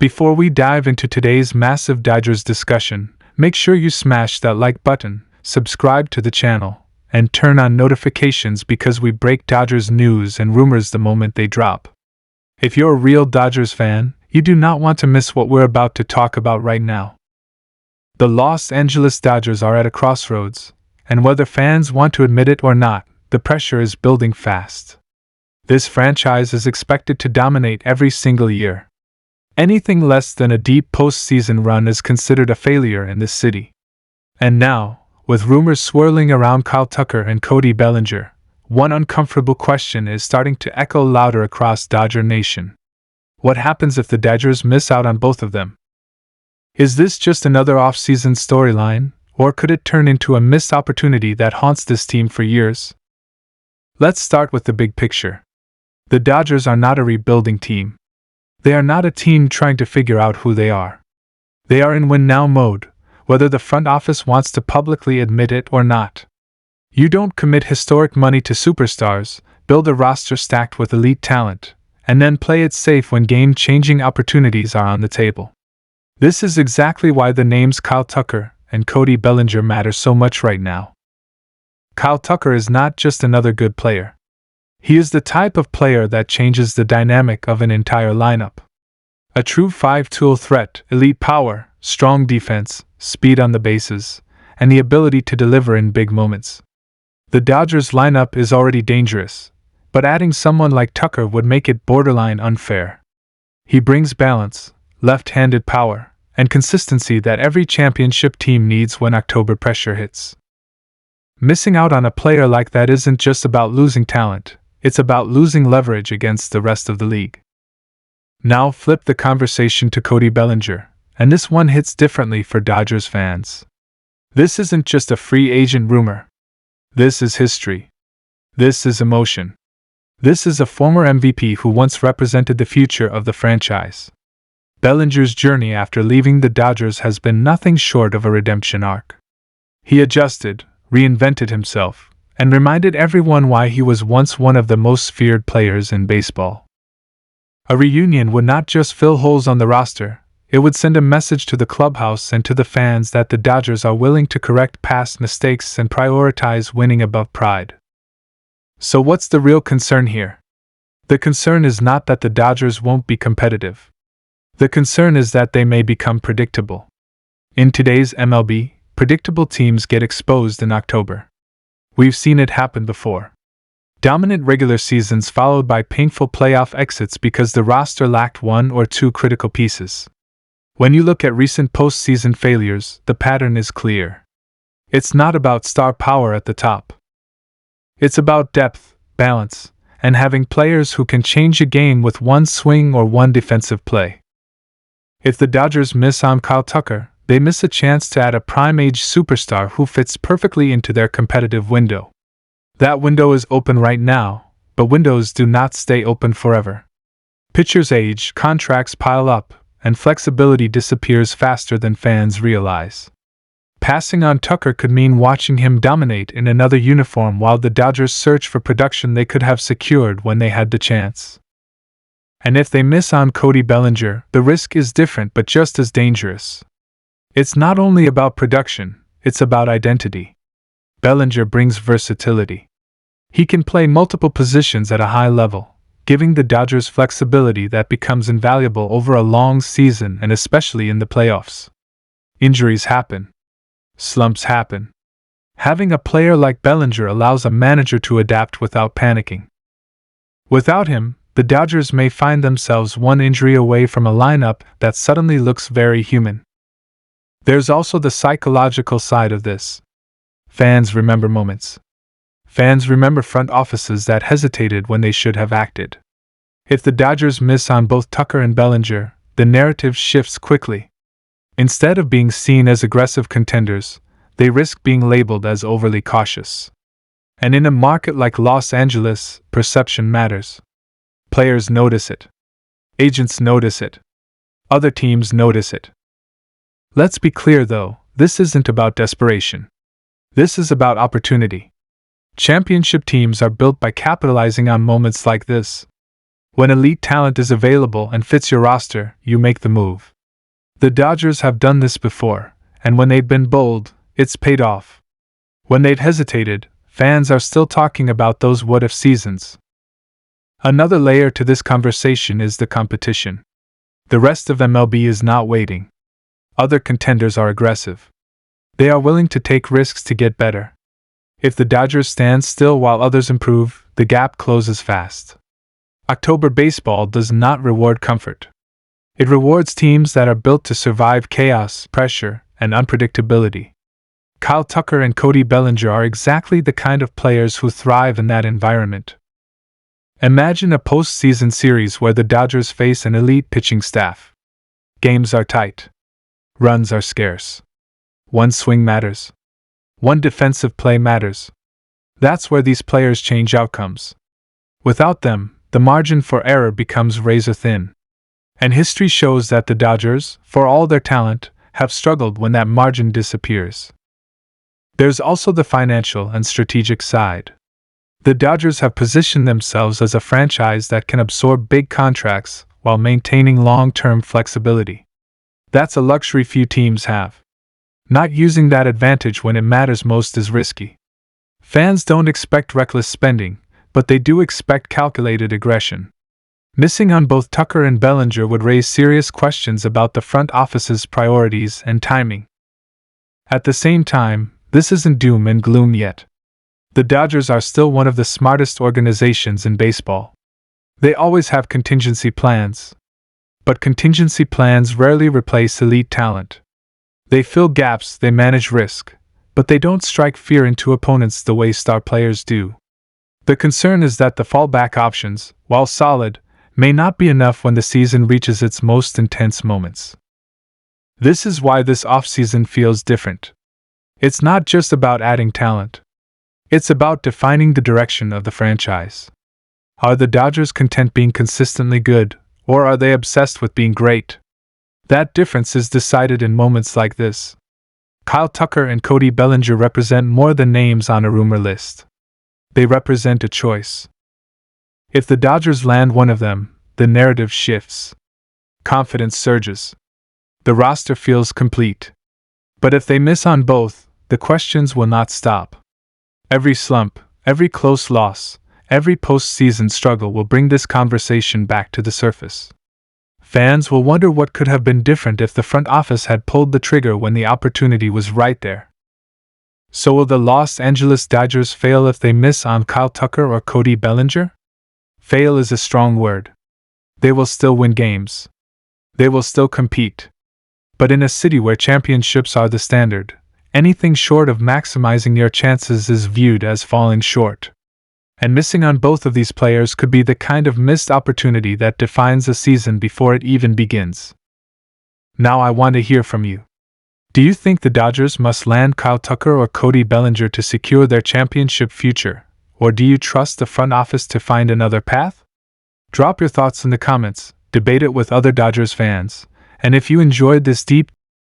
Before we dive into today's massive Dodgers discussion, make sure you smash that like button, subscribe to the channel, and turn on notifications because we break Dodgers news and rumors the moment they drop. If you're a real Dodgers fan, you do not want to miss what we're about to talk about right now. The Los Angeles Dodgers are at a crossroads, and whether fans want to admit it or not, the pressure is building fast. This franchise is expected to dominate every single year. Anything less than a deep postseason run is considered a failure in this city. And now, with rumors swirling around Kyle Tucker and Cody Bellinger, one uncomfortable question is starting to echo louder across Dodger Nation. What happens if the Dodgers miss out on both of them? Is this just another off-season storyline, or could it turn into a missed opportunity that haunts this team for years? Let's start with the big picture. The Dodgers are not a rebuilding team. They are not a team trying to figure out who they are. They are in win-now mode, whether the front office wants to publicly admit it or not. You don't commit historic money to superstars, build a roster stacked with elite talent, and then play it safe when game-changing opportunities are on the table. This is exactly why the names Kyle Tucker and Cody Bellinger matter so much right now. Kyle Tucker is not just another good player. He is the type of player that changes the dynamic of an entire lineup. A true five-tool threat, elite power, strong defense, speed on the bases, and the ability to deliver in big moments. The Dodgers lineup is already dangerous, but adding someone like Tucker would make it borderline unfair. He brings balance, left-handed power, and consistency that every championship team needs when October pressure hits. Missing out on a player like that isn't just about losing talent. It's about losing leverage against the rest of the league. Now flip the conversation to Cody Bellinger, and this one hits differently for Dodgers fans. This isn't just a free agent rumor. This is history. This is emotion. This is a former MVP who once represented the future of the franchise. Bellinger's journey after leaving the Dodgers has been nothing short of a redemption arc. He adjusted, reinvented himself, and reminded everyone why he was once one of the most feared players in baseball. A reunion would not just fill holes on the roster, it would send a message to the clubhouse and to the fans that the Dodgers are willing to correct past mistakes and prioritize winning above pride. So what's the real concern here? The concern is not that the Dodgers won't be competitive. The concern is that they may become predictable. In today's MLB, predictable teams get exposed in October. We've seen it happen before. Dominant regular seasons followed by painful playoff exits because the roster lacked one or two critical pieces. When you look at recent postseason failures, the pattern is clear. It's not about star power at the top. It's about depth, balance, and having players who can change a game with one swing or one defensive play. If the Dodgers miss on Kyle Tucker, they miss a chance to add a prime-age superstar who fits perfectly into their competitive window. That window is open right now, but windows do not stay open forever. Pitchers age, contracts pile up, and flexibility disappears faster than fans realize. Passing on Tucker could mean watching him dominate in another uniform while the Dodgers search for production they could have secured when they had the chance. And if they miss on Cody Bellinger, the risk is different but just as dangerous. It's not only about production, it's about identity. Bellinger brings versatility. He can play multiple positions at a high level, giving the Dodgers flexibility that becomes invaluable over a long season and especially in the playoffs. Injuries happen. Slumps happen. Having a player like Bellinger allows a manager to adapt without panicking. Without him, the Dodgers may find themselves one injury away from a lineup that suddenly looks very human. There's also the psychological side of this. Fans remember moments. Fans remember front offices that hesitated when they should have acted. If the Dodgers miss on both Tucker and Bellinger, the narrative shifts quickly. Instead of being seen as aggressive contenders, they risk being labeled as overly cautious. And in a market like Los Angeles, perception matters. Players notice it. Agents notice it. Other teams notice it. Let's be clear though, this isn't about desperation. This is about opportunity. Championship teams are built by capitalizing on moments like this. When elite talent is available and fits your roster, you make the move. The Dodgers have done this before, and when they've been bold, it's paid off. When they've hesitated, fans are still talking about those what-if seasons. Another layer to this conversation is the competition. The rest of MLB is not waiting. Other contenders are aggressive. They are willing to take risks to get better. If the Dodgers stand still while others improve, the gap closes fast. October baseball does not reward comfort. It rewards teams that are built to survive chaos, pressure, and unpredictability. Kyle Tucker and Cody Bellinger are exactly the kind of players who thrive in that environment. Imagine a postseason series where the Dodgers face an elite pitching staff. Games are tight. Runs are scarce. One swing matters. One defensive play matters. That's where these players change outcomes. Without them, the margin for error becomes razor thin. And history shows that the Dodgers, for all their talent, have struggled when that margin disappears. There's also the financial and strategic side. The Dodgers have positioned themselves as a franchise that can absorb big contracts while maintaining long-term flexibility. That's a luxury few teams have. Not using that advantage when it matters most is risky. Fans don't expect reckless spending, but they do expect calculated aggression. Missing on both Tucker and Bellinger would raise serious questions about the front office's priorities and timing. At the same time, this isn't doom and gloom yet. The Dodgers are still one of the smartest organizations in baseball. They always have contingency plans. But contingency plans rarely replace elite talent. They fill gaps, they manage risk, but they don't strike fear into opponents the way star players do. The concern is that the fallback options, while solid, may not be enough when the season reaches its most intense moments. This is why this offseason feels different. It's not just about adding talent. It's about defining the direction of the franchise. Are the Dodgers content being consistently good, or are they obsessed with being great? That difference is decided in moments like this. Kyle Tucker and Cody Bellinger represent more than names on a rumor list. They represent a choice. If the Dodgers land one of them, the narrative shifts. Confidence surges. The roster feels complete. But if they miss on both, the questions will not stop. Every slump, every close loss, every postseason struggle will bring this conversation back to the surface. Fans will wonder what could have been different if the front office had pulled the trigger when the opportunity was right there. So will the Los Angeles Dodgers fail if they miss on Kyle Tucker or Cody Bellinger? Fail is a strong word. They will still win games. They will still compete. But in a city where championships are the standard, anything short of maximizing your chances is viewed as falling short. And missing on both of these players could be the kind of missed opportunity that defines a season before it even begins. Now I want to hear from you. Do you think the Dodgers must land Kyle Tucker or Cody Bellinger to secure their championship future, or do you trust the front office to find another path? Drop your thoughts in the comments, debate it with other Dodgers fans, and if you enjoyed this deep